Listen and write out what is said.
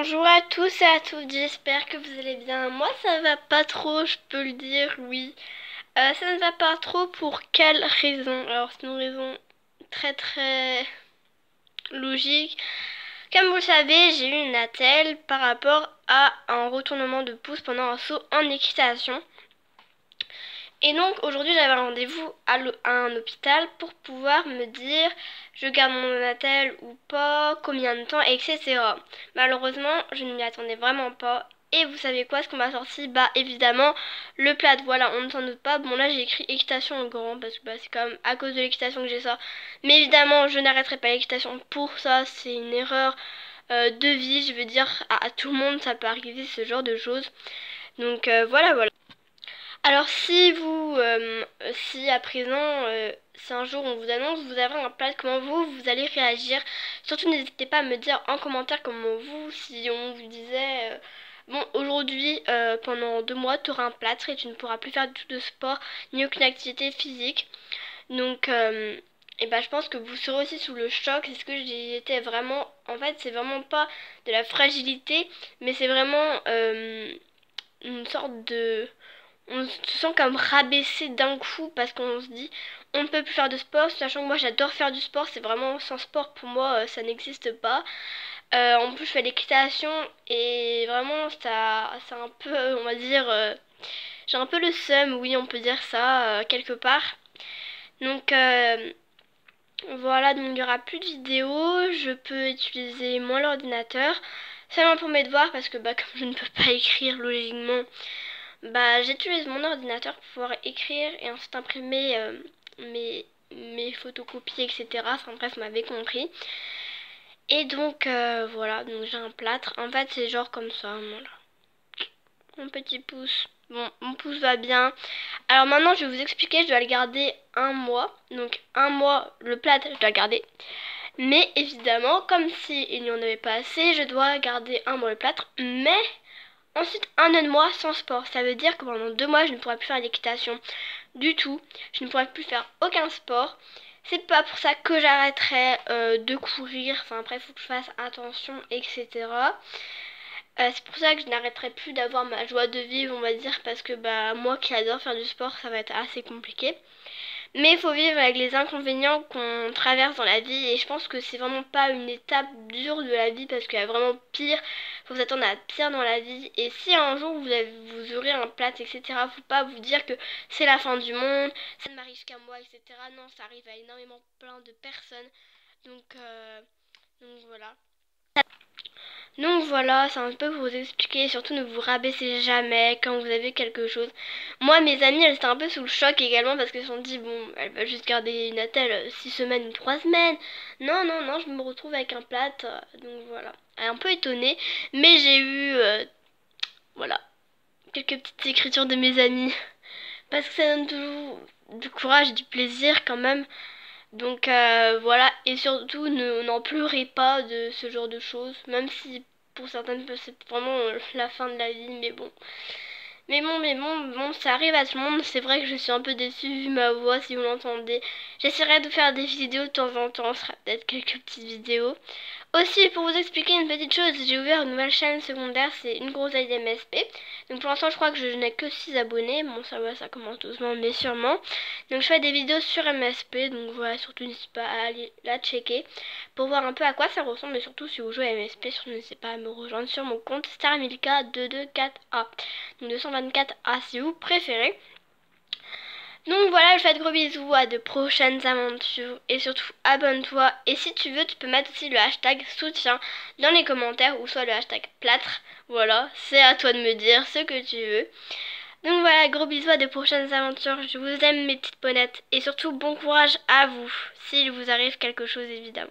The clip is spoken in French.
Bonjour à tous et à toutes, j'espère que vous allez bien. Moi ça va pas trop, je peux le dire, oui. Ça ne va pas trop pour quelle raison? Alors c'est une raison très logique. Comme vous le savez, j'ai eu une attelle par rapport à un retournement de pouce pendant un saut en équitation. Et donc aujourd'hui j'avais un rendez-vous à un hôpital pour pouvoir me dire je garde mon attelle ou pas, combien de temps, etc. Malheureusement je ne m'y attendais vraiment pas. Et vous savez quoi, ce qu'on m'a sorti? Bah évidemment le plat, voilà, on ne s'en doute pas. Bon là j'ai écrit équitation en grand parce que bah, c'est quand même à cause de l'équitation que j'ai ça. Mais évidemment je n'arrêterai pas l'équitation pour ça, c'est une erreur de vie, je veux dire à tout le monde ça peut arriver ce genre de choses. Donc voilà. Alors si à présent, si un jour on vous annonce, vous avez un plat, comment vous allez réagir? Surtout n'hésitez pas à me dire en commentaire comment si on vous disait, bon aujourd'hui pendant 2 mois tu auras un plâtre et tu ne pourras plus faire du tout de sport ni aucune activité physique. Donc et bah, je pense que vous serez aussi sous le choc, c'est ce que j'étais vraiment, en fait c'est vraiment pas de la fragilité, mais c'est vraiment une sorte de on se sent comme rabaissé d'un coup parce qu'on se dit on ne peut plus faire de sport, sachant que moi j'adore faire du sport, c'est vraiment sans sport pour moi ça n'existe pas. En plus je fais l'équitation et vraiment ça c'est un peu on va dire j'ai un peu le seum, oui on peut dire ça quelque part. Donc voilà, donc il n'y aura plus de vidéos, je peux utiliser moins l'ordinateur, seulement pour mes devoirs parce que bah comme je ne peux pas écrire logiquement, bah j'utilise mon ordinateur pour pouvoir écrire et ensuite imprimer mes photocopies, etc. Enfin bref, vous m'avez compris. Et donc voilà, donc j'ai un plâtre. En fait c'est genre comme ça, voilà. Mon petit pouce. Bon, mon pouce va bien. Alors maintenant je vais vous expliquer, je dois le garder un mois. Donc un mois, le plâtre je dois le garder. Mais évidemment, comme s'il n'y en avait pas assez, je dois garder un mois le plâtre. Mais ensuite, un autre mois sans sport. Ça veut dire que pendant 2 mois, je ne pourrai plus faire d'équitation du tout. Je ne pourrai plus faire aucun sport. C'est pas pour ça que j'arrêterai de courir. Enfin après, il faut que je fasse attention, etc. C'est pour ça que je n'arrêterai plus d'avoir ma joie de vivre, on va dire, parce que bah moi qui adore faire du sport, ça va être assez compliqué. Mais il faut vivre avec les inconvénients qu'on traverse dans la vie et je pense que c'est vraiment pas une étape dure de la vie parce qu'il y a vraiment pire. Faut s'attendre à pire dans la vie et si un jour vous aurez un plat, etc. Faut pas vous dire que c'est la fin du monde, ça ne m'arrive qu'à moi, etc. Non, ça arrive à énormément plein de personnes. Donc, euh, donc voilà. Donc voilà, c'est un peu pour vous expliquer, surtout ne vous rabaissez jamais quand vous avez quelque chose. Moi, mes amies, elles étaient un peu sous le choc également parce qu'elles se sont dit, bon, elle va juste garder une attelle 6 semaines ou 3 semaines. Non, je me retrouve avec un plat, donc voilà. Elle est un peu étonnée, mais j'ai eu, voilà, quelques petites écritures de mes amis. Parce que ça donne toujours du courage et du plaisir quand même. Donc voilà, et surtout n'en pleurez pas de ce genre de choses, même si pour certaines c'est vraiment la fin de la vie, mais bon. Bon, ça arrive à tout le monde, c'est vrai que je suis un peu déçue vu ma voix si vous l'entendez. J'essaierai de faire des vidéos de temps en temps, ce sera peut-être quelques petites vidéos. Aussi, pour vous expliquer une petite chose, j'ai ouvert une nouvelle chaîne secondaire, c'est une grosse MSP. Donc pour l'instant, je crois que je n'ai que 6 abonnés. Bon, ça va, ça commence doucement, mais sûrement. Donc je fais des vidéos sur MSP, donc voilà, surtout n'hésitez pas à aller la checker pour voir un peu à quoi ça ressemble. Mais surtout, si vous jouez à MSP, surtout n'hésitez pas à me rejoindre sur mon compte StarMilka224A. Donc 224A si vous préférez. Donc voilà, je fais de gros bisous, à de prochaines aventures et surtout abonne-toi. Et si tu veux, tu peux mettre aussi le hashtag soutien dans les commentaires ou soit le hashtag plâtre. Voilà, c'est à toi de me dire ce que tu veux. Donc voilà, gros bisous, à de prochaines aventures. Je vous aime mes petites ponettes et surtout bon courage à vous s'il vous arrive quelque chose évidemment.